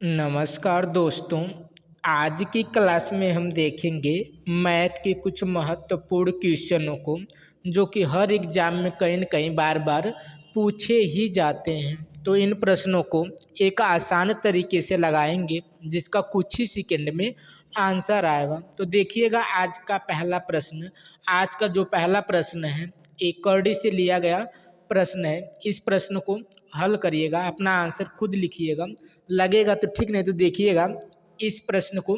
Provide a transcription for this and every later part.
नमस्कार दोस्तों। आज की क्लास में हम देखेंगे मैथ के कुछ महत्वपूर्ण क्वेश्चनों को जो कि हर एग्जाम में कहीं न कहीं बार बार पूछे ही जाते हैं। तो इन प्रश्नों को एक आसान तरीके से लगाएंगे जिसका कुछ ही सेकंड में आंसर आएगा। तो देखिएगा आज का पहला प्रश्न। आज का जो पहला प्रश्न है एक कड़ी से लिया गया प्रश्न है। इस प्रश्न को हल करिएगा, अपना आंसर खुद लिखिएगा। लगेगा तो ठीक, नहीं तो देखिएगा इस प्रश्न को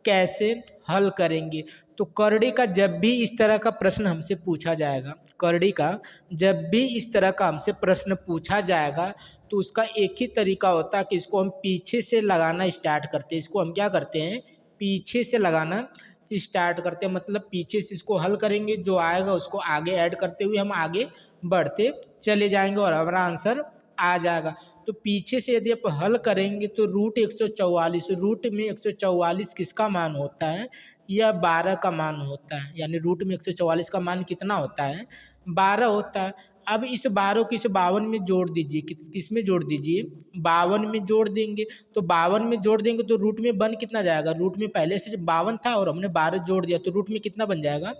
कैसे हल करेंगे। तो करड़ी का जब भी इस तरह का प्रश्न हमसे पूछा जाएगा, करड़ी का जब भी इस तरह का हमसे प्रश्न पूछा जाएगा तो उसका एक ही तरीका होता है कि इसको हम पीछे से लगाना स्टार्ट करते हैं। इसको हम क्या करते हैं, पीछे से लगाना स्टार्ट करते हैं। मतलब पीछे से इसको हल करेंगे, जो आएगा उसको आगे ऐड करते हुए हम आगे बढ़ते चले जाएंगे और हमारा आंसर आ जाएगा। तो पीछे से यदि आप हल करेंगे तो रूट 144, रूट में 144 किसका मान होता है, यह 12 का मान होता है। यानी रूट में 144 का मान कितना होता है, 12 होता है। अब इस 12 को इस 52 में जोड़ दीजिए। किस में जोड़ दीजिए, 52 में जोड़ देंगे। तो 52 में जोड़ देंगे तो रूट में बन कितना जाएगा, रूट में पहले से 52 था और हमने 12 जोड़ दिया तो रूट में कितना बन जाएगा,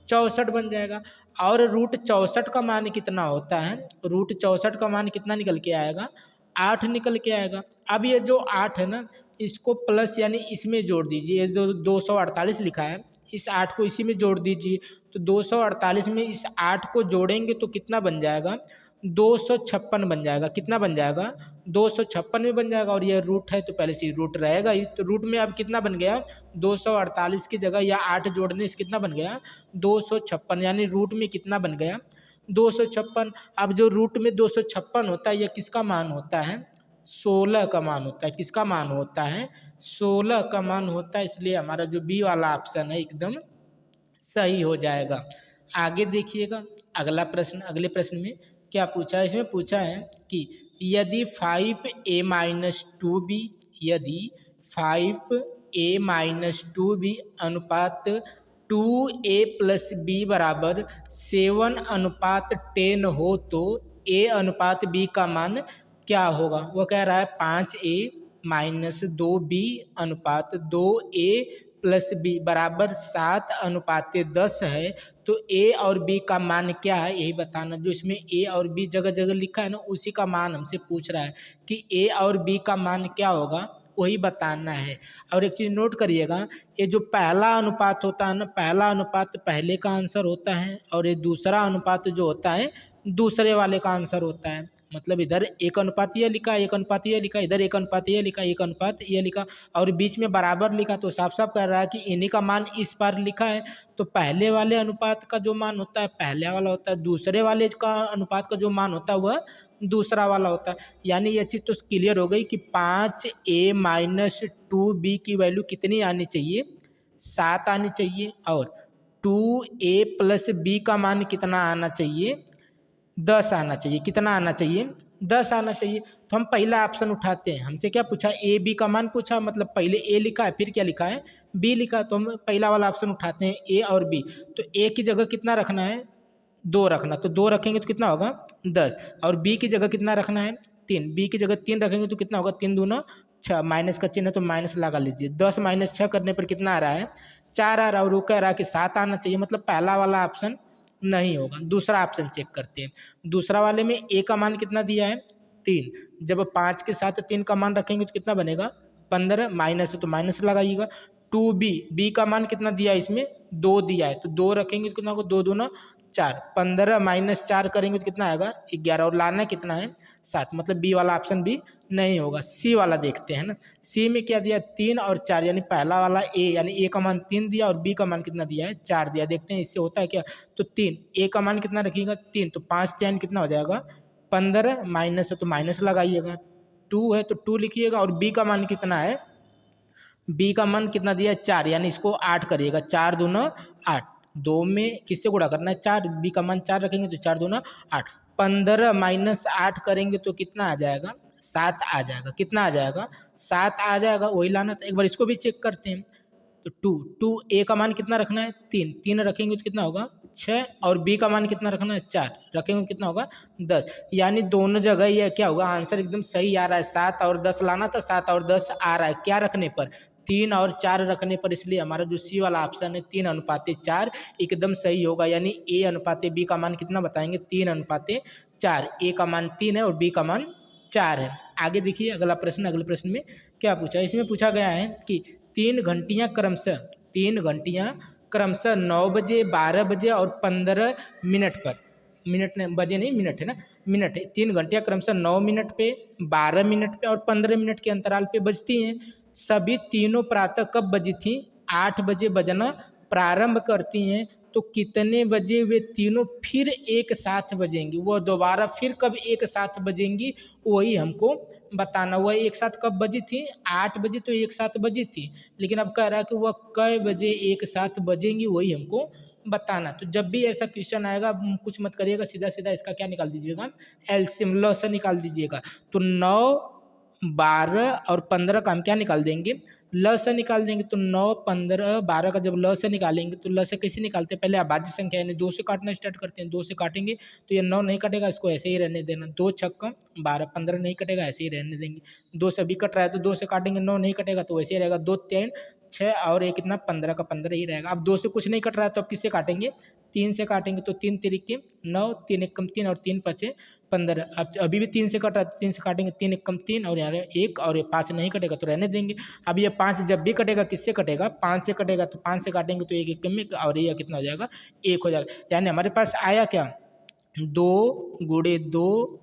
64 बन जाएगा। और रूट 64 का मान कितना होता है, रूट 64 का मान कितना निकल के आएगा, 8 निकल के आएगा। अब ये जो 8 है ना, इसको प्लस यानी इसमें जोड़ दीजिए। ये जो 248 लिखा है, इस 8 को इसी में जोड़ दीजिए। तो 248 में इस 8 को जोड़ेंगे तो कितना बन जाएगा, 256 बन जाएगा। कितना बन जाएगा, 256 में बन जाएगा। और ये रूट है तो पहले से रूट रहेगा ही। तो रूट में अब कितना बन गया, 248 की जगह या 8 जोड़ने से कितना बन गया, 256। यानी रूट में कितना बन गया, 256। अब जो रूट में 256 होता है यह किसका मान होता है, 16 का मान होता है। किसका मान होता है, 16 का मान होता है। इसलिए हमारा जो बी वाला ऑप्शन है एकदम सही हो जाएगा। आगे देखिएगा अगला प्रश्न। अगले प्रश्न में क्या पूछा है, इसमें पूछा है कि यदि 5a-2b, यदि 5a-2b अनुपात 2a+b बराबर 7:10 हो तो a अनुपात b का मान क्या होगा। वो कह रहा है 5a-2b अनुपात 2a+b बराबर 7:10 है। तो a और b का मान क्या है यही बताना। जो इसमें a और b जगह जगह लिखा है ना, उसी का मान हमसे पूछ रहा है कि a और b का मान क्या होगा, वही बताना है। और एक चीज़ नोट करिएगा, ये जो पहला अनुपात होता है ना, पहला अनुपात पहले का आंसर होता है और ये दूसरा अनुपात जो होता है दूसरे वाले का आंसर होता है। मतलब इधर एक अनुपात ये लिखा, एक अनुपात ये लिखा, इधर एक अनुपात ये लिखा, एक अनुपात ये लिखा और बीच में बराबर लिखा। तो साफ साफ कह रहा है कि इन्हीं का मान इस बार लिखा है। तो पहले वाले अनुपात का जो मान होता है पहले वाला होता है, दूसरे वाले का अनुपात का जो मान होता है वह दूसरा वाला होता है। यानी ये चीज़ तो क्लियर हो गई कि 5a-2b की वैल्यू कितनी आनी चाहिए, 7 आनी चाहिए। और 2a+b का मान कितना आना चाहिए, 10 आना चाहिए। कितना आना चाहिए, 10 आना चाहिए। तो हम पहला ऑप्शन उठाते हैं। हमसे क्या पूछा, ए बी का मान पूछा, मतलब पहले ए लिखा है फिर क्या लिखा है, बी लिखा। तो हम पहला वाला ऑप्शन उठाते हैं, ए और बी। तो ए की जगह कितना रखना है, 2 रखना। तो 2 रखेंगे तो कितना होगा, 10। और बी की जगह कितना रखना है, 3। बी की जगह 3 रखेंगे तो कितना होगा, 3 दूना 6, माइनस का चिन्ह है तो माइनस लगा लीजिए। 10 - 6 करने पर कितना आ रहा है, 4 आ रहा है। और वो कह रहा है कि 7 आना चाहिए। मतलब पहला वाला ऑप्शन नहीं होगा। दूसरा ऑप्शन चेक करते हैं। दूसरा वाले में ए का मान कितना दिया है, 3। जब 5 के साथ 3 का मान रखेंगे तो कितना बनेगा, 15। माइनस है तो माइनस लगाइएगा। 2b, बी का मान कितना दिया है, इसमें 2 दिया है तो 2 रखेंगे तो कितना होगा, 2 दूना 4। 15 - 4 करेंगे तो कितना आएगा, 11। और लाना कितना है, 7। मतलब बी वाला ऑप्शन भी नहीं होगा। सी वाला देखते हैं ना। सी में क्या दिया, 3 और 4। यानी पहला वाला ए, यानी ए का मान 3 दिया और बी का मान कितना दिया है, 4 दिया। देखते हैं इससे होता है क्या। तो 3, ए का मान कितना रखिएगा, 3। तो 5 3 कितना हो जाएगा, 15। माइनस है तो माइनस लगाइएगा। 2 है तो 2 लिखिएगा। और बी का मान कितना है, बी का मान कितना दिया है, 4। यानी इसको 8 करिएगा। 4 दूना 8। 2 में किससे गुणा करना है, 4। बी का मान 4 रखेंगे तो 4 दूना 8। 15 - 8 करेंगे तो कितना आ जाएगा, 7 आ जाएगा। कितना आ जाएगा, 7 आ जाएगा। वही लाना था। एक बार इसको भी चेक करते हैं। तो टू ए का मान कितना रखना है 3, 3 रखेंगे तो कितना होगा 6, और बी का मान कितना रखना है 4 रखेंगे तो कितना होगा 10। यानी दोनों जगह ये क्या होगा, आंसर एकदम सही आ रहा है। 7 और 10 लाना था, 7 और 10 आ रहा है क्या रखने पर, 3 और 4 रखने पर। इसलिए हमारा जो सी वाला ऑप्शन है 3:4 एकदम सही होगा। यानी ए अनुपाते बी का मान कितना बताएंगे 3:4। ए का मान 3 है और बी का मान 4 है। आगे देखिए अगला प्रश्न। अगले प्रश्न में क्या पूछा, इसमें पूछा गया है कि 3 घंटियाँ क्रमशः 9 बजे, 12 बजे और 15 मिनट पर, मिनट नहीं बजे नहीं मिनट है ना, मिनट है, 3 घंटियाँ क्रमशः 9 मिनट पे, 12 मिनट पे और 15 मिनट के अंतराल पे बजती हैं। सभी तीनों प्रातः कब बजी थी, 8 बजे बजना प्रारंभ करती हैं। तो कितने बजे वे तीनों फिर एक साथ बजेंगी, वो दोबारा फिर कब एक साथ बजेंगी वही हमको बताना। वह एक साथ कब बजी थी, 8 बजे तो एक साथ बजी थी, लेकिन अब कह रहा है कि वह कै बजे एक साथ बजेंगी वही हमको बताना। तो जब भी ऐसा क्वेश्चन आएगा कुछ मत करिएगा, सीधा सीधा इसका क्या निकाल दीजिएगा, एलसीएम लॉ निकाल दीजिएगा। तो 9, 12 और 15 का हम क्या निकाल देंगे, ल से निकाल देंगे। तो 9, 15, 12 का जब ल से निकालेंगे तो ल से कैसे निकालते हैं, पहले अभाज्य संख्या यानी 2 से काटना स्टार्ट करते हैं। 2 से काटेंगे तो ये 9 नहीं कटेगा, इसको ऐसे ही रहने देना। 2 छक्का 12, 15 नहीं कटेगा, ऐसे ही रहने देंगे। 2 से भी कट रहा है तो 2 से काटेंगे, 9 नहीं कटेगा तो वैसे ही रहेगा। 2, 3, 6 और एक कितना 15 का 15 ही रहेगा। अब 2 से कुछ नहीं कट रहा है तो अब किससे काटेंगे, 3 से काटेंगे। तो 3 तिरिक 9, 3 एकम 3 और 3 पचे 15। अब अभी भी 3 से कट रहा है, 3 से काटेंगे, 3 एकम 3 और यहाँ 1 और 5 नहीं कटेगा तो रहने देंगे। अब ये 5 जब भी कटेगा किससे कटेगा, 5 से कटेगा। तो 5 से काटेंगे तो 1 एकम में और ये कितना हो जाएगा 1 हो जाएगा। यानी हमारे पास आया क्या, 2 गुणे 2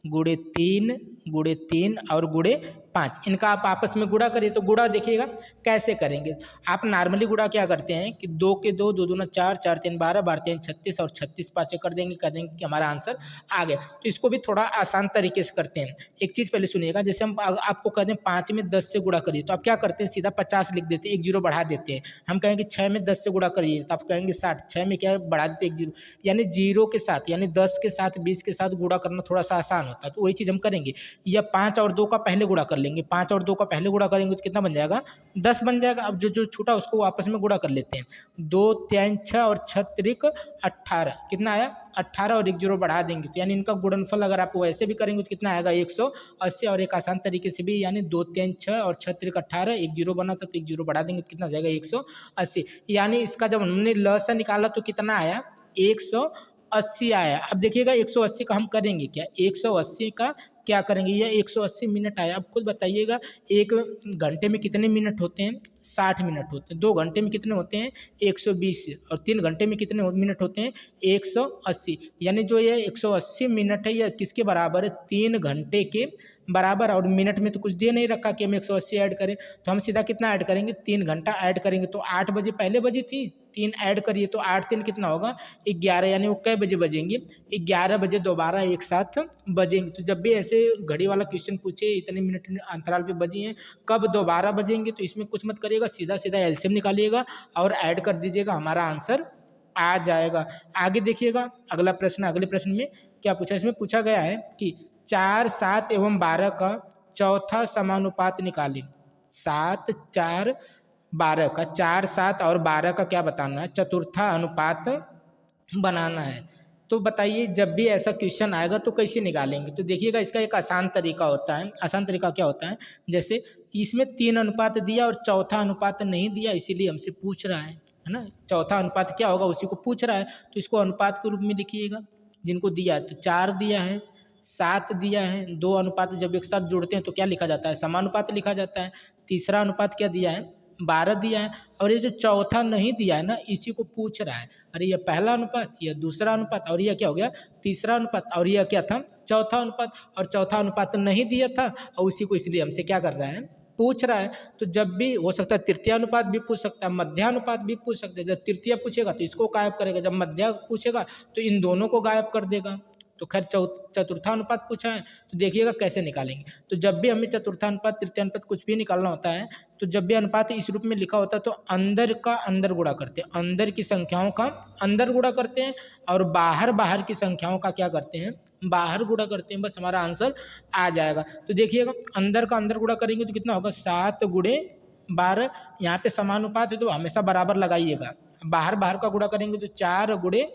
गुणे 3 और गुणे 5। इनका आप आपस में गुणा करिए। तो गुणा देखिएगा कैसे करेंगे, आप नॉर्मली गुणा क्या करते हैं कि 2 के 2, 2 दूना 4, 4 3 12, 12 3 36 और 36 पाँचे कर देंगे, कह देंगे कि हमारा आंसर आ गया। तो इसको भी थोड़ा आसान तरीके से करते हैं। एक चीज़ पहले सुनिएगा, जैसे हम आपको कह दें 5 में 10 से गुणा करिए तो आप क्या करते हैं, सीधा 50 लिख देते हैं, एक जीरो बढ़ा देते हैं। हम कहेंगे 6 में 10 से गुणा करिए तो आप कहेंगे 60, 6 में क्या बढ़ा देते हैं एक जीरो, यानी जीरो के साथ, यानी 10 के साथ 20 के साथ गुणा करना थोड़ा सा आसान होता है। तो वही चीज़ हम करेंगे, या 5 और 2 का पहले गुणा कर लेंगे। 5 और 2 का पहले गुणा करेंगे तो कितना बन जाएगा, 10 बन जाएगा। अब जो जो छूटा उसको आपस में गुणा कर लेते हैं। 2, 3, 6 और 6 त्रिक 18, कितना आया 18 और एक जीरो बढ़ा देंगे। तो यानी इनका गुणनफल अगर आप वैसे भी करेंगे तो कितना आएगा 180, और एक आसान तरीके से भी, यानी 2, 3, 6 और 6 त्रिक 18, एक जीरो बना था तो एक जीरो बढ़ा देंगे तो कितना हो जाएगा 180। यानी इसका जब हमने ल से निकाला तो कितना आया 180 आया। अब देखिएगा 180 का हम करेंगे क्या, 180 का क्या करेंगे, यह 180 मिनट आया। अब खुद बताइएगा, एक घंटे में कितने मिनट होते हैं, 60 मिनट होते हैं। 2 घंटे में कितने होते हैं 120, और 3 घंटे में कितने मिनट होते हैं 180। यानी जो ये 180 मिनट है यह किसके बराबर है, 3 घंटे के बराबर। और मिनट में तो कुछ दे नहीं रखा कि हम 180 ऐड करें, तो हम सीधा कितना ऐड करेंगे, 3 घंटा ऐड करेंगे। तो 8 बजे पहले बजी थी, 3 ऐड करिए तो 8 3 कितना होगा 11, यानी वो कै बजे बजेंगे 11 बजे दोबारा एक साथ बजेंगे। तो जब भी ऐसे घड़ी वाला क्वेश्चन पूछे इतने मिनट अंतराल पे बजी हैं कब दोबारा बजेंगे, तो इसमें कुछ मत करिएगा, सीधा सीधा एलसीएम निकालिएगा और ऐड कर दीजिएगा, हमारा आंसर आ जाएगा। आगे देखिएगा अगला प्रश्न। अगले प्रश्न में क्या पूछा, इसमें पूछा गया है कि 4, 7 एवं 12 का चौथा समानुपात निकालें। 7, 4, 12 का 4, 7 और 12 का क्या बताना है, चतुर्था अनुपात बनाना है। तो बताइए जब भी ऐसा क्वेश्चन आएगा तो कैसे निकालेंगे। तो देखिएगा इसका एक आसान तरीका होता है। आसान तरीका क्या होता है, जैसे इसमें 3 अनुपात दिया और चौथा अनुपात नहीं दिया, इसीलिए हमसे पूछ रहा है ना। चौथा अनुपात क्या होगा उसी को पूछ रहा है, तो इसको अनुपात के रूप में लिखिएगा। जिनको दिया है तो 4 दिया है, 7 दिया है, 2 अनुपात जब एक साथ जोड़ते हैं तो क्या लिखा जाता है, समानुपात लिखा जाता है। तीसरा अनुपात क्या दिया है, 12 दिया है। और ये जो चौथा नहीं दिया है ना, इसी को पूछ रहा है। अरे ये पहला अनुपात, यह दूसरा अनुपात, और यह क्या हो गया तीसरा अनुपात, और यह क्या था चौथा अनुपात। और चौथा अनुपात नहीं दिया था और उसी को इसलिए हमसे क्या कर रहा है, पूछ रहा है। तो जब भी हो सकता है तृतीय अनुपात भी पूछ सकता है, मध्यानुपात भी पूछ सकता है। जब तृतीय पूछेगा तो इसको गायब करेगा, जब मध्य पूछेगा तो इन दोनों को गायब कर देगा। तो खैर चतुर्थानुपात पूछा है तो देखिएगा कैसे निकालेंगे। तो जब भी हमें चतुर्थानुपात तृतीयानुपात कुछ भी निकालना होता है, तो जब भी अनुपात इस रूप में लिखा होता है तो अंदर का अंदर गुणा करते हैं, अंदर की संख्याओं का अंदर गुणा करते हैं, और बाहर बाहर की संख्याओं का क्या करते हैं, बाहर गुणा करते हैं। बस हमारा आंसर आ जाएगा। तो देखिएगा अंदर का अंदर गुणा करेंगे तो कितना होगा 7 गुणे बार यहाँ पे समानुपात है तो हमेशा बराबर लगाइएगा। बाहर बाहर का गुणा करेंगे तो 4 गुणे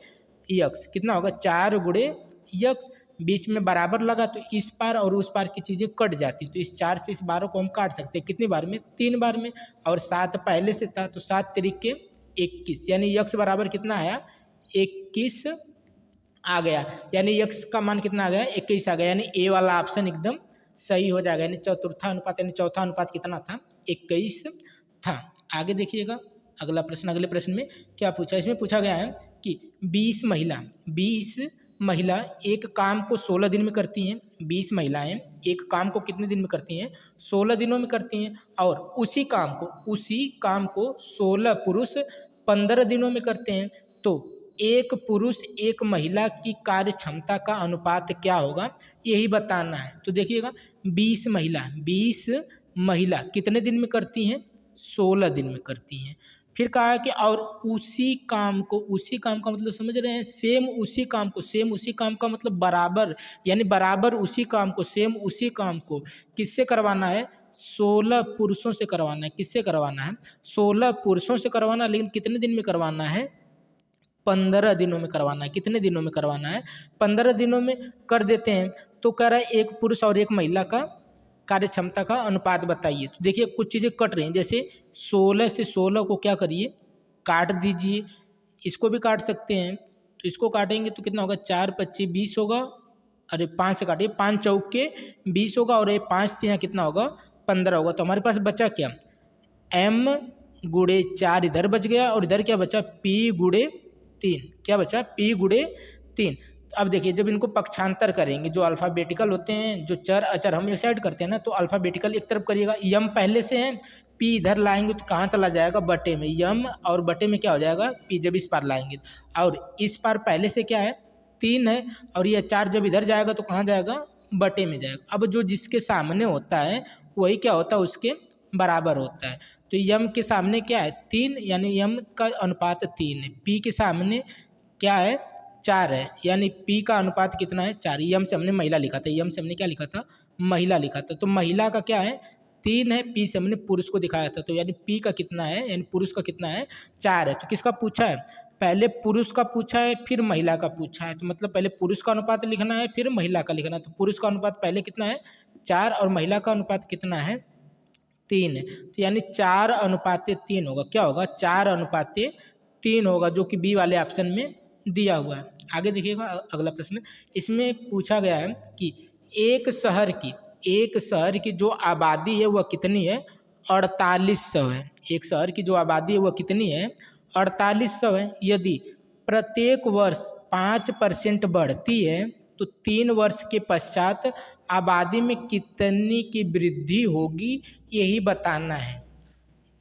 यक्स कितना होगा 4 गुणे यक्स, बीच में बराबर लगा तो इस पार और उस पार की चीज़ें कट जाती, तो इस 4 से इस 12 को हम काट सकते हैं कितनी बार में 3 बार में, और 7 पहले से था तो 7 तरीके 21, यानी यक्स बराबर कितना आया 21 आ गया, यानी यक्स का मान कितना आ गया 21 आ गया, यानी ए वाला ऑप्शन एकदम सही हो जाएगा, यानी चतुर्था अनुपात यानी चौथा अनुपात कितना था 21 था। आगे देखिएगा अगला प्रश्न, अगले प्रश्न में क्या पूछा, इसमें पूछा गया है कि 20 महिला एक काम को 16 दिन में करती हैं, 20 महिलाएं एक काम को कितने दिन में करती हैं 16 दिनों में करती हैं, और उसी काम को 16 पुरुष 15 दिनों में करते हैं, तो एक पुरुष एक महिला की कार्य क्षमता का अनुपात क्या होगा यही बताना है। तो देखिएगा 20 महिला कितने दिन में करती हैं 16 दिन में करती हैं। फिर कहा है कि और उसी काम का मतलब समझ रहे हैं, सेम उसी काम का मतलब बराबर, यानी बराबर उसी काम को सेम उसी काम को किससे करवाना है 16 पुरुषों से करवाना है। किससे करवाना है 16 पुरुषों से करवाना, लेकिन कितने दिन में करवाना है 15 दिनों में करवाना है। कितने दिनों में करवाना है 15 दिनों में कर देते हैं। तो कह रहा है एक पुरुष और एक महिला का कार्य क्षमता का अनुपात बताइए। तो देखिए कुछ चीज़ें कट रही हैं, जैसे 16 से 16 को क्या करिए काट दीजिए, इसको भी काट सकते हैं, तो इसको काटेंगे तो कितना होगा 4 25 20 होगा, अरे 5 से काटिए 5 चौके 20 होगा, और ये 5 यहाँ कितना होगा 15 होगा। तो हमारे पास बचा क्या m गुणे 4 इधर बच गया, और इधर क्या बचा p गुणे 3, क्या बचा p गुणे 3। अब देखिए जब इनको पक्षांतर करेंगे, जो अल्फ़ाबेटिकल होते हैं, जो चर अचर हम एक साइड करते हैं ना, तो अल्फ़ाबेटिकल एक तरफ करिएगा, यम पहले से है, पी इधर लाएंगे तो कहाँ चला जाएगा बटे में, यम और बटे में क्या हो जाएगा पी जब इस पार लाएंगे, और इस पार पहले से क्या है 3 है, और यह 4 जब इधर जाएगा तो कहाँ जाएगा बटे में जाएगा। अब जो जिसके सामने होता है वही क्या होता है उसके बराबर होता है। तो यम के सामने क्या है 3, यानी यम का अनुपात 3 है, पी के सामने क्या है 4 है, यानी P का अनुपात कितना है 4। यम से हमने महिला लिखा था, यम से हमने क्या लिखा था महिला लिखा था, तो महिला का क्या है 3 है, P से हमने पुरुष को दिखाया था, तो यानी P का कितना है यानी पुरुष का कितना है 4 है। तो किसका पूछा है पहले पुरुष का पूछा है फिर महिला का पूछा है, तो मतलब पहले पुरुष का अनुपात लिखना है फिर महिला का लिखना है। तो पुरुष का अनुपात पहले कितना है 4 और महिला का अनुपात कितना है 3 है, तो यानी 4:3 होगा। क्या होगा 4:3 होगा, जो कि बी वाले ऑप्शन में दिया हुआ है। आगे देखिएगा अगला प्रश्न, इसमें पूछा गया है कि एक शहर की जो आबादी है वह कितनी है 4800 है। एक शहर की जो आबादी है वह कितनी है 4800 है। यदि प्रत्येक वर्ष 5% बढ़ती है तो 3 वर्ष के पश्चात आबादी में कितनी की वृद्धि होगी यही बताना है।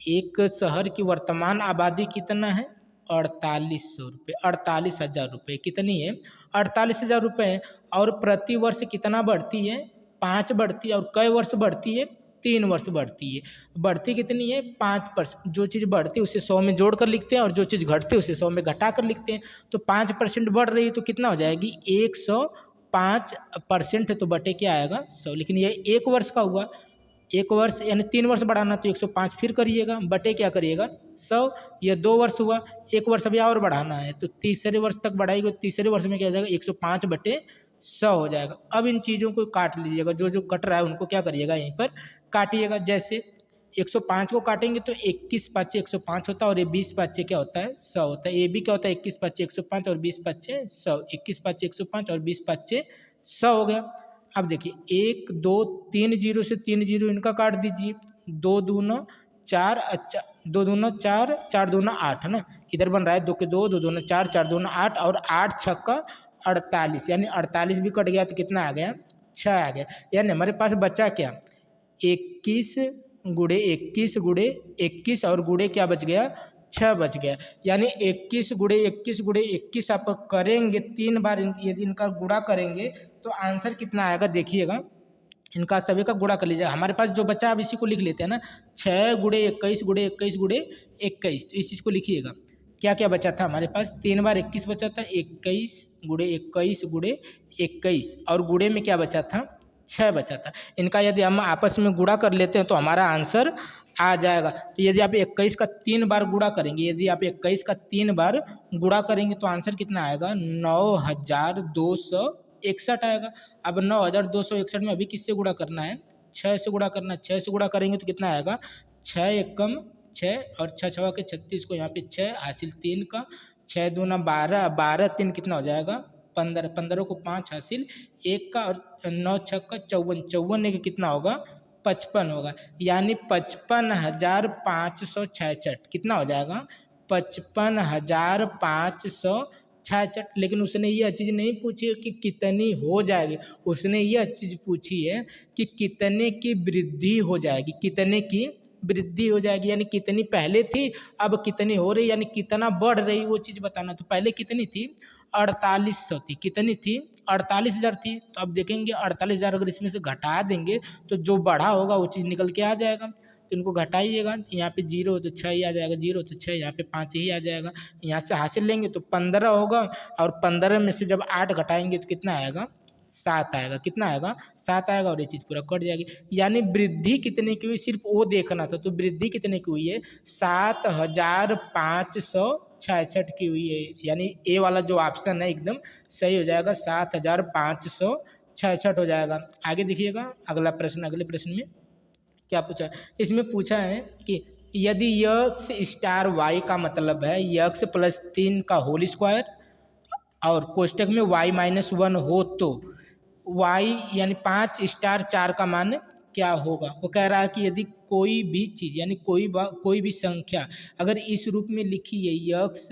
एक शहर की वर्तमान आबादी कितना है 4800 रुपये, 48,000 रुपये कितनी है 48,000 रुपये है, और प्रति वर्ष कितना बढ़ती है 5 बढ़ती है, और कई वर्ष बढ़ती है 3 वर्ष बढ़ती है। बढ़ती कितनी है 5%, जो चीज़ बढ़ती है उसे 100 में जोड़ कर लिखते हैं, और जो चीज़ घटती है उसे 100 में घटा कर लिखते हैं। तो 5% बढ़ रही है तो कितना हो जाएगी 105% है, तो बटे क्या आएगा 100, लेकिन ये 1 वर्ष का हुआ, 1 वर्ष यानी 3 वर्ष बढ़ाना तो 105 फिर करिएगा बटे क्या करिएगा 100। यह 2 वर्ष हुआ, 1 वर्ष अभी और बढ़ाना है तो तीसरे वर्ष तक बढ़ाएगी, तो तीसरे वर्ष में क्या हो जाएगा 105 बटे 100 हो जाएगा। अब इन चीज़ों को काट लीजिएगा, जो जो कट रहा है उनको क्या करिएगा यहीं पर काटिएगा। जैसे 105 को काटेंगे तो 21 पाँचे 105 होता है, और ये 20 पाँचे क्या होता है 100 होता है। ये भी क्या होता है 21 पाँचे 105 और 20 पाँचे 100, 21 पाँचे 105 और 20 पाँचे 100 हो गया। अब देखिए 1 2 3 जीरो से 3 जीरो इनका काट दीजिए, 2 दूना 4, अच्छा 2 दूना 4, 4 दूना 8 है ना, इधर बन रहा है 2 के 2, 2 दूना 4, 4 दूना 8, और 8 छक्का 48, यानी 48 भी कट गया तो कितना आ गया 6 आ गया। यानी हमारे पास बचा क्या 21 गुणे 21 गुणे 21, और गुणे क्या बच गया 6 बच गया। यानी 21 गुणे 21 गुणे 21 आप करेंगे 3 बार, यदि इनका गुणा करेंगे तो आंसर कितना आएगा देखिएगा, इनका सभी का गुणा कर लीजिएगा। हमारे पास जो बचा अब इसी को लिख लेते हैं ना, 6 गुणे 21 गुणे 21 गुणे 21, तो इस चीज़ को लिखिएगा। क्या क्या बचा था हमारे पास 3 बार 21 बचा था, 21 गुणे 21 गुणे 21, और गुणे में क्या बचा था 6 बचा था। इनका यदि हम आपस में गुणा कर लेते हैं तो हमारा आंसर आ जाएगा। तो यदि आप 21 का 3 बार गुणा करेंगे, यदि आप 21 का 3 बार गुणा करेंगे तो आंसर कितना आएगा, 9261 आएगा। अब 9261 में अभी किससे गुणा करना है, 6 से गुणा करना है। 6 से गुणा करेंगे तो कितना आएगा, 6 एकम 6 और 6 छवा के 36 को यहाँ पे 6 हासिल 3 का, 6 दूना 12, 12 3 कितना हो जाएगा 15, 15 को 5 हासिल 1 का और 9 छक्का का 54, 54 एक कितना होगा 55 होगा। यानी 55,566 कितना हो जाएगा 55,566। लेकिन उसने यह चीज़ नहीं पूछी है कि कितनी हो जाएगी, उसने यह चीज़ पूछी है कि कितने की वृद्धि हो जाएगी, कितने की वृद्धि हो जाएगी, यानी कितनी पहले थी अब कितनी हो रही, यानी कितना बढ़ रही वो चीज़ बताना। तो पहले कितनी थी 4800 थी, कितनी थी 48,000 थी। तो अब देखेंगे 48,000 अगर इसमें से घटा देंगे तो जो बढ़ा होगा वो चीज़ निकल के आ जाएगा। तो इनको घटाइएगा, यहाँ पे 0 तो 6 ही आ जाएगा, 0 तो 6, यहाँ पे 5 ही आ जाएगा। यहाँ से हासिल लेंगे तो 15 होगा और 15 में से जब 8 घटाएंगे तो कितना आएगा 7 आएगा, कितना आएगा 7 आएगा और ये चीज़ पूरा कट जाएगी। यानी वृद्धि कितने की हुई सिर्फ वो देखना था। तो वृद्धि कितने की हुई है 7,566 की हुई है। यानी ए वाला जो ऑप्शन है एकदम सही हो जाएगा, 7,566 हो जाएगा। आगे देखिएगा अगला प्रश्न, अगले प्रश्न में क्या पूछा है। इसमें पूछा है कि यदि यक्स स्टार वाई का मतलब है यक्स प्लस 3 का होल स्क्वायर और कोष्टक में y-1 हो तो y यानी 5 स्टार 4 का मान क्या होगा। वो कह रहा है कि यदि कोई भी चीज़ यानी कोई भी संख्या अगर इस रूप में लिखी है यक्स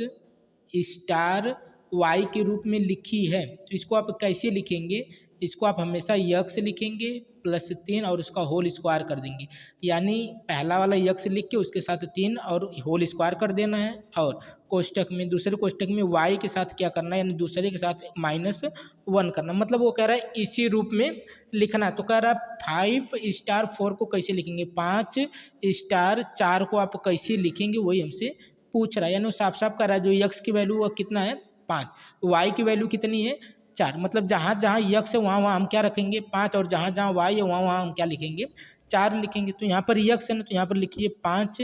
स्टार वाई के रूप में लिखी है तो इसको आप कैसे लिखेंगे, इसको आप हमेशा यक्स लिखेंगे प्लस 3 और उसका होल स्क्वायर कर देंगे। यानी पहला वाला यक्स लिख के उसके साथ 3 और होल स्क्वायर कर देना है और कोष्टक में दूसरे कोष्टक में y के साथ क्या करना है, यानी दूसरे के साथ -1 करना। मतलब वो कह रहा है इसी रूप में लिखना। तो कह रहा है 5 स्टार 4 को कैसे लिखेंगे, 5 स्टार 4 को आप कैसे लिखेंगे वही हमसे पूछ रहा है। यानी वो साफ साफ कर रहा है जो यक्स की वैल्यू वो कितना है 5, वाई की वैल्यू कितनी है 4। मतलब जहाँ जहाँ यक्स है वहाँ वहाँ हम क्या रखेंगे 5 और जहाँ जहाँ वाई है वहाँ वहाँ हम क्या लिखेंगे 4 लिखेंगे। तो यहाँ पर यक्स है ना तो यहाँ पर लिखिए 5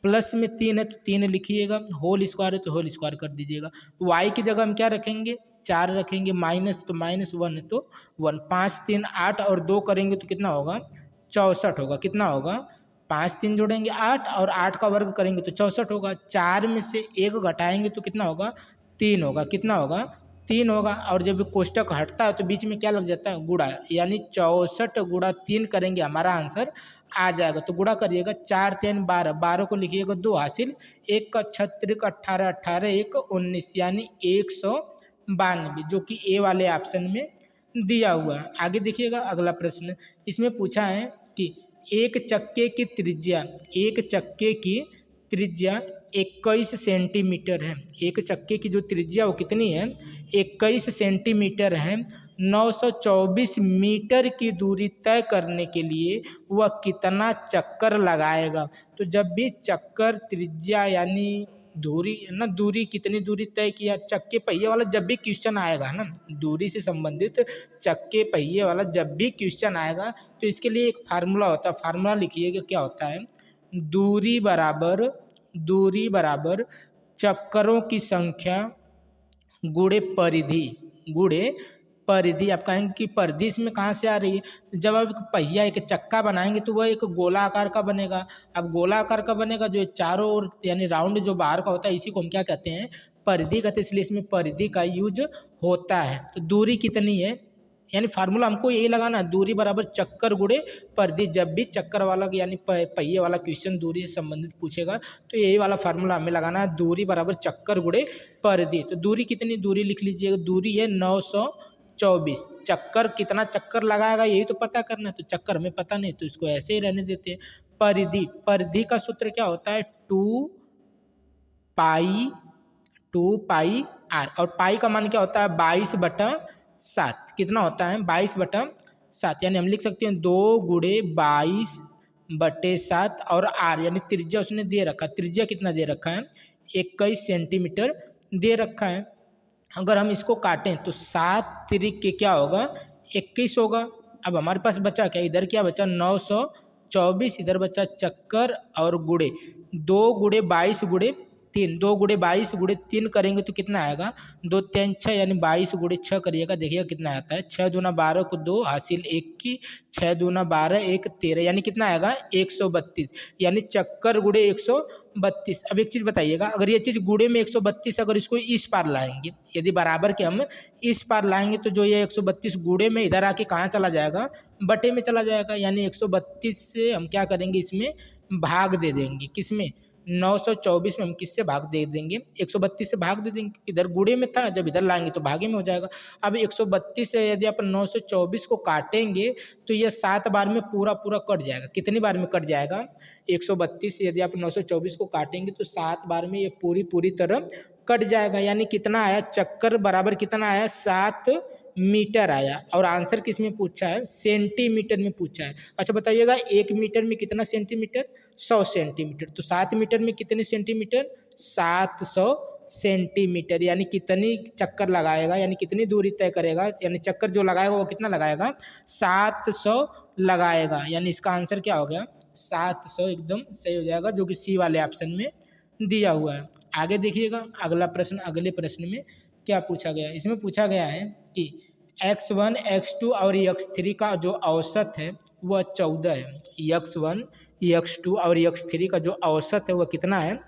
प्लस में 3 है तो 3 लिखिएगा, होल स्क्वायर है तो होल स्क्वायर कर दीजिएगा। वाई की जगह हम क्या रखेंगे 4 रखेंगे, माइनस तो -1 है तो 1, 5 3 8 और 2 करेंगे तो कितना होगा 64 होगा। कितना होगा 5 3 जोड़ेंगे 8 और 8 का वर्ग करेंगे तो 64 होगा। 4 में से 1 घटाएंगे तो कितना होगा 3 होगा, कितना होगा 3 होगा। और जब कोष्टक हटता है तो बीच में क्या लग जाता है गुणा, यानी 64 गुणा 3 करेंगे हमारा आंसर आ जाएगा। तो गुणा करिएगा 4 3 12, 12 को लिखिएगा 2 हासिल 1 का 36 18, 18 1 19 यानी 192 जो कि ए वाले ऑप्शन में दिया हुआ है। आगे देखिएगा अगला प्रश्न, इसमें पूछा है कि एक चक्के की त्रिज्या, एक चक्के की त्रिज्या 21 सेंटीमीटर है। एक चक्के की जो त्रिज्या वो कितनी है 21 सेंटीमीटर है। 924 मीटर की दूरी तय करने के लिए वह कितना चक्कर लगाएगा। तो जब भी चक्कर त्रिज्या यानी दूरी ना, दूरी कितनी दूरी तय किया, चक्के पहिए वाला जब भी क्वेश्चन आएगा ना दूरी से संबंधित चक्के पहिए वाला जब भी क्वेश्चन आएगा तो इसके लिए एक फार्मूला होता है। फार्मूला लिखिएगा क्या होता है, दूरी बराबर चक्करों की संख्या गुणे परिधि, गुणे परिधि। आप कहेंगे कि परिधि इसमें कहाँ से आ रही है, जब आप एक पहिया एक चक्का बनाएंगे तो वह एक गोलाकार का बनेगा। अब गोलाकार का बनेगा जो चारों ओर यानी राउंड जो बाहर का होता है इसी को हम क्या कहते हैं परिधि कहते हैं, इसलिए इसमें परिधि का यूज होता है। तो दूरी कितनी है यानी फार्मूला हमको यही लगाना है, दूरी बराबर चक्कर गुणे परिधि। जब भी चक्कर वाला यानी पहिए वाला क्वेश्चन दूरी से संबंधित पूछेगा तो यही वाला फार्मूला हमें लगाना है, दूरी बराबर चक्कर गुणे परिधि। तो दूरी कितनी, दूरी लिख लीजिएगा, दूरी है 924। चक्कर कितना चक्कर लगाएगा यही तो पता करना है, तो चक्कर हमें पता नहीं तो इसको ऐसे ही रहने देते हैं। परिधि, परिधि का सूत्र क्या होता है 2 पाई r और पाई का मान क्या होता है 22/7। कितना होता है 22/7, यानी हम लिख सकते हैं 2 गुणे 22/7 और r यानी त्रिज्या उसने दे रखा है। त्रिज्या कितना दे रखा है 21 सेंटीमीटर दे रखा है। अगर हम इसको काटें तो 7 तिरिक के क्या होगा 21 होगा। अब हमारे पास बचा क्या, इधर क्या बचा 924 24 इधर बचा चक्कर और गुड़े, 2 गुड़े 22 गुड़े 3, 2 गुड़े 22 गुड़े 3 करेंगे तो कितना आएगा, 2 3 6 यानी 22 गुड़े 6 करिएगा, देखिएगा कितना आता है, 6 दूना 12 को 2 हासिल 1 की, 6 दूना 12 1 13 यानी कितना आएगा 132, यानी चक्कर गुड़े 132। अब एक चीज़ बताइएगा, अगर ये चीज़ गुड़े में 132 अगर इसको इस पार लाएंगे, यदि बराबर के हम इस पार लाएंगे तो जो ये 132 गुड़े में इधर आके कहाँ चला जाएगा, बटे में चला जाएगा, यानी 132 से हम क्या करेंगे इसमें भाग दे देंगे, किसमें 924 में हम किससे भाग दे देंगे, 132 से भाग दे देंगे, इधर गुड़े में था, जब इधर लाएंगे तो भागे में हो जाएगा। अब 132 से यदि अपन 924 को काटेंगे तो ये 7 बार में पूरा पूरा कट जाएगा, कितनी बार में कट जाएगा, 132 से यदि आप 924 को काटेंगे तो 7 बार में ये पूरी तरह कट जाएगा, यानी कितना आया, चक्कर बराबर कितना आया 7 मीटर आया। और आंसर किस में पूछा है, सेंटीमीटर में पूछा है। अच्छा बताइएगा 1 मीटर में कितना सेंटीमीटर, 100 सेंटीमीटर, तो 7 मीटर में कितने सेंटीमीटर, 700 सेंटीमीटर, यानी कितनी चक्कर लगाएगा, यानी कितनी दूरी तय करेगा, यानी चक्कर जो लगाएगा वो कितना लगाएगा, 700 लगाएगा, यानी इसका आंसर क्या हो गया 700 एकदम सही हो जाएगा, जो कि सी वाले ऑप्शन में दिया हुआ है। आगे देखिएगा अगला प्रश्न, अगले प्रश्न में क्या पूछा गया है, इसमें पूछा गया है कि x1 x2 और x3 का जो औसत है वह 14 है, x1 x2 और x3 का जो औसत है वह कितना है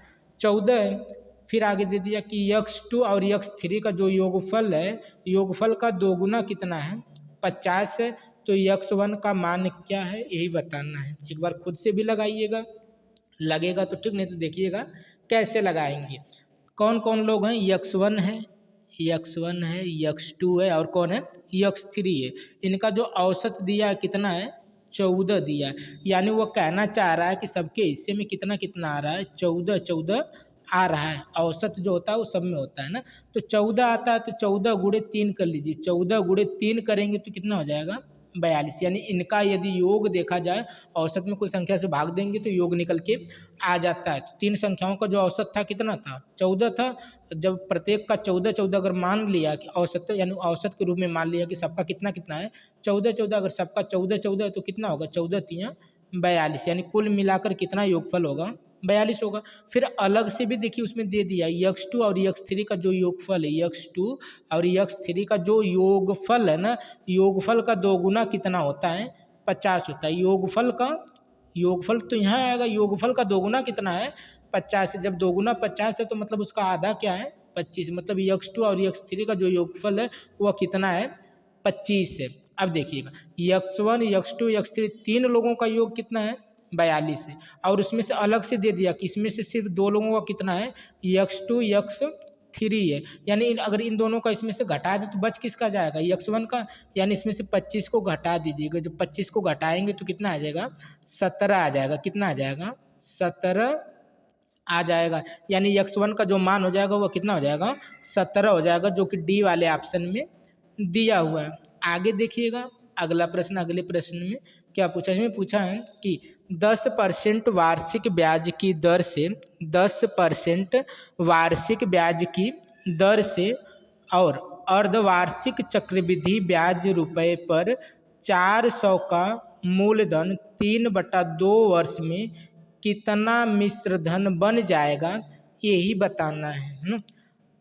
14 है। फिर आगे दे दिया कि x2 और x3 का जो योगफल है, योगफल का दोगुना कितना है 50 है, तो x1 का मान क्या है यही बताना है। एक बार खुद से भी लगाइएगा, लगेगा तो ठीक, नहीं तो देखिएगा कैसे लगाएंगे। कौन कौन लोग हैं, x1 है, x1 है, x2 है और कौन है x3 है, इनका जो औसत दिया है कितना है 14 दिया है, यानी वो कहना चाह रहा है कि सबके हिस्से में कितना कितना आ रहा है 14 14 आ रहा है। औसत जो होता है वो सब में होता है ना, तो 14 आता है, तो 14 गुणे 3 कर लीजिए, 14 गुणे 3 करेंगे तो कितना हो जाएगा 42, यानी इनका यदि योग देखा जाए औसत में कुल संख्या से भाग देंगे तो योग निकल के आ जाता है। तो 3 संख्याओं का जो औसत था कितना था 14 था, जब प्रत्येक का 14 14 अगर मान लिया कि औसत, यानी औसत के रूप में मान लिया कि सबका कितना कितना है 14 14, अगर सबका 14 14 है तो कितना होगा 14 3 42, यानी कुल मिलाकर कितना योगफल होगा 42 होगा। फिर अलग से भी देखिए उसमें दे दिया x2 और x3 का जो योगफल है, x2 और x3 का जो योगफल है ना, योगफल का दोगुना कितना होता है 50 होता है। योगफल तो यहाँ आएगा, योगफल का दोगुना कितना है 50 है, जब दोगुना 50 है तो मतलब उसका आधा क्या है 25, मतलब x2 और x3 का जो योगफल है वह कितना है 25 है। अब देखिएगा x1 x2 x3 तीन लोगों का योग कितना है 42 है, और उसमें से अलग से दे दिया कि इसमें से सिर्फ 2 लोगों का कितना है x2 x3 है, यानी अगर इन दोनों का इसमें से घटा दे तो बच किसका जाएगा x1 का, यानी इसमें से 25 को घटा दीजिएगा, जब 25 को घटाएंगे तो कितना आ जाएगा 17 आ जाएगा, कितना आ जाएगा 17 आ जाएगा, यानी x1 का जो मान हो जाएगा वो कितना हो जाएगा 17 हो जाएगा, जो कि डी वाले ऑप्शन में दिया हुआ है। आगे देखिएगा अगला प्रश्न, अगले प्रश्न में क्या पूछा, इसमें पूछा है कि 10% वार्षिक ब्याज की दर से 10% वार्षिक ब्याज की दर से और अर्धवार्षिक चक्रवृद्धि ब्याज रुपए पर 400 का मूलधन 3/2 वर्ष में कितना मिश्रधन बन जाएगा यही बताना है ना।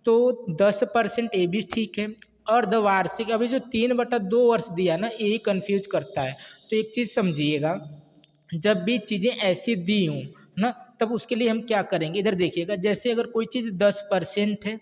तो 10% ये भी ठीक है, अर्धवार्षिक अभी जो 3/2 वर्ष दिया ना यही कंफ्यूज करता है। तो एक चीज़ समझिएगा, जब भी चीज़ें ऐसी दी हों ना तब उसके लिए हम क्या करेंगे, इधर देखिएगा, जैसे अगर कोई चीज़ 10% है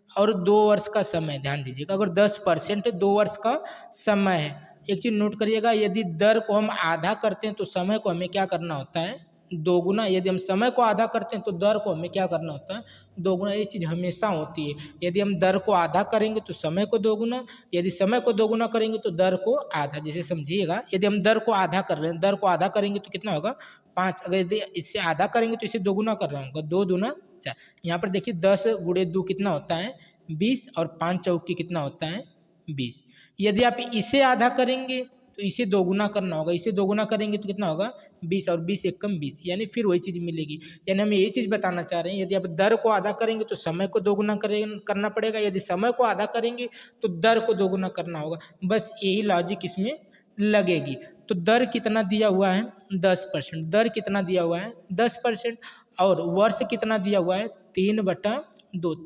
और 2 वर्ष का समय, ध्यान दीजिएगा, अगर 10% 2 वर्ष का समय है, एक चीज़ नोट करिएगा, यदि दर को हम आधा करते हैं तो समय को हमें क्या करना होता है दोगुना, यदि हम समय को आधा करते हैं तो दर को हमें क्या करना होता है दोगुना, ये चीज़ हमेशा होती है। यदि हम दर को आधा करेंगे तो समय को दोगुना, यदि समय को दोगुना करेंगे तो दर को आधा, जैसे समझिएगा यदि हम दर को आधा कर रहे हैं, दर को आधा करेंगे तो कितना होगा 5, अगर यदि इससे आधा करेंगे तो इसे दोगुना कर रहा हूँ 2 दूना 4। यहाँ पर देखिए 10 गुणे 2 कितना होता है 20 और 5 चौकी कितना होता है 20। यदि आप इसे आधा करेंगे तो इसे दोगुना करना होगा, इसे दोगुना करेंगे तो कितना होगा 20 और 20 एक कम 20, यानी फिर वही चीज़ मिलेगी। यानी हम यही चीज़ बताना चाह रहे हैं, यदि आप दर को आधा करेंगे तो समय को दोगुना करना पड़ेगा, यदि समय को आधा करेंगे तो दर को दोगुना करना होगा, बस यही लॉजिक इसमें लगेगी। तो दर कितना दिया हुआ है 10%, दर कितना दिया हुआ है 10%, और वर्ष कितना दिया हुआ है 3/2।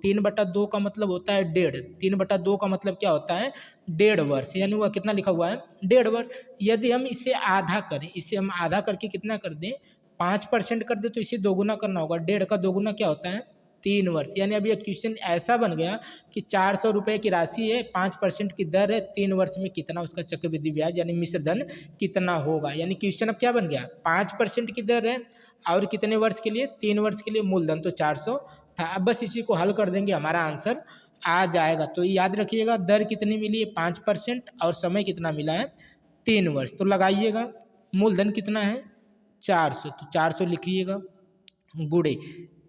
3/2 का मतलब होता है 1.5, 3/2 का मतलब क्या होता है 1.5 वर्ष, यानी वह कितना लिखा हुआ है 1.5 वर्ष। यदि हम इसे आधा करें, इसे हम आधा करके कितना कर दें 5% कर दे, तो इसे दोगुना करना होगा, 1.5 का दोगुना क्या होता है 3 वर्ष। यानी अब यह क्वेश्चन ऐसा बन गया कि 400 रुपये की राशि है, 5% की दर है, 3 वर्ष में कितना उसका चक्रवृद्धि ब्याज यानी मिश्र धन कितना होगा। यानी क्वेश्चन अब क्या बन गया 5% की दर है और कितने वर्ष के लिए 3 वर्ष के लिए, मूलधन तो 400 था। अब बस इसी को हल कर देंगे, हमारा आंसर आ जाएगा। तो याद रखिएगा दर कितनी मिली है 5% और समय कितना मिला है 3 वर्ष। तो लगाइएगा मूलधन कितना है 400, तो 400 लिखिएगा, गुणे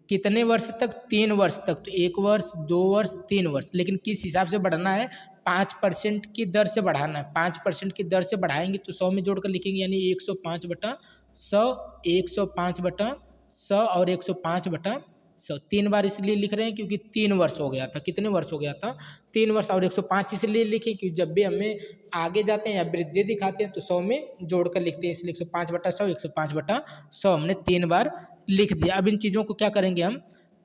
कितने वर्ष तक 3 वर्ष तक, तो 1 वर्ष 2 वर्ष 3 वर्ष, लेकिन किस हिसाब से बढ़ना है 5% की दर से बढ़ाना है। 5% की दर से बढ़ाएंगे तो 100 में जोड़कर लिखेंगे, यानी 105/100, 105/100 और 105/100। 3 बार इसलिए लिख रहे हैं क्योंकि 3 वर्ष हो गया था। कितने वर्ष हो गया था 3 वर्ष, और 105 इसलिए लिखे क्योंकि जब भी हमें आगे जाते हैं या वृद्धि दिखाते हैं तो 100 में जोड़कर लिखते हैं, इसलिए 105/100, 105/100 हमने 3 बार लिख दिया। अब इन चीज़ों को क्या करेंगे हम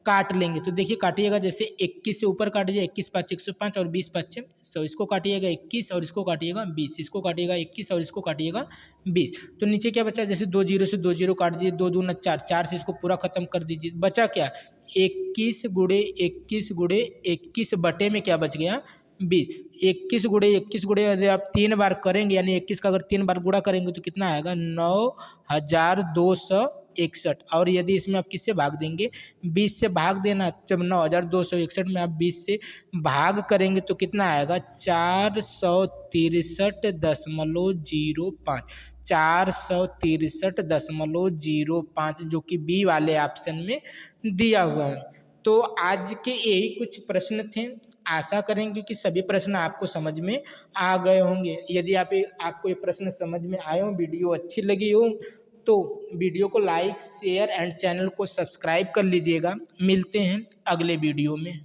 काट लेंगे। तो देखिए काटिएगा, जैसे 21 से ऊपर काटिए, 21 × 5 = 105 और 20 × 5 = 100, इसको काटिएगा 21 और इसको काटिएगा 20, इसको काटिएगा 21 और इसको काटिएगा 20। तो नीचे क्या बचा, जैसे 2 0 से 2 0 काट दीजिए, 2 दूना 4, 4 से इसको पूरा खत्म कर दीजिए, बचा क्या 21 × 21 × 21 बटे में क्या बच गया 20। 21 × 21 × यदि आप 3 बार करेंगे, यानी 21 का अगर 3 बार गुणा करेंगे तो कितना आएगा 9261, और यदि इसमें आप किससे भाग देंगे 20 से भाग देना, जब 9261 में आप 20 से भाग करेंगे तो कितना आएगा 463.05, 463.05, जो कि बी वाले ऑप्शन में दिया हुआ है। तो आज के यही कुछ प्रश्न थे, आशा करेंगे कि सभी प्रश्न आपको समझ में आ गए होंगे। यदि आपको ये प्रश्न समझ में आए हो, वीडियो अच्छी लगी हो, तो वीडियो को लाइक शेयर एंड चैनल को सब्सक्राइब कर लीजिएगा। मिलते हैं अगले वीडियो में।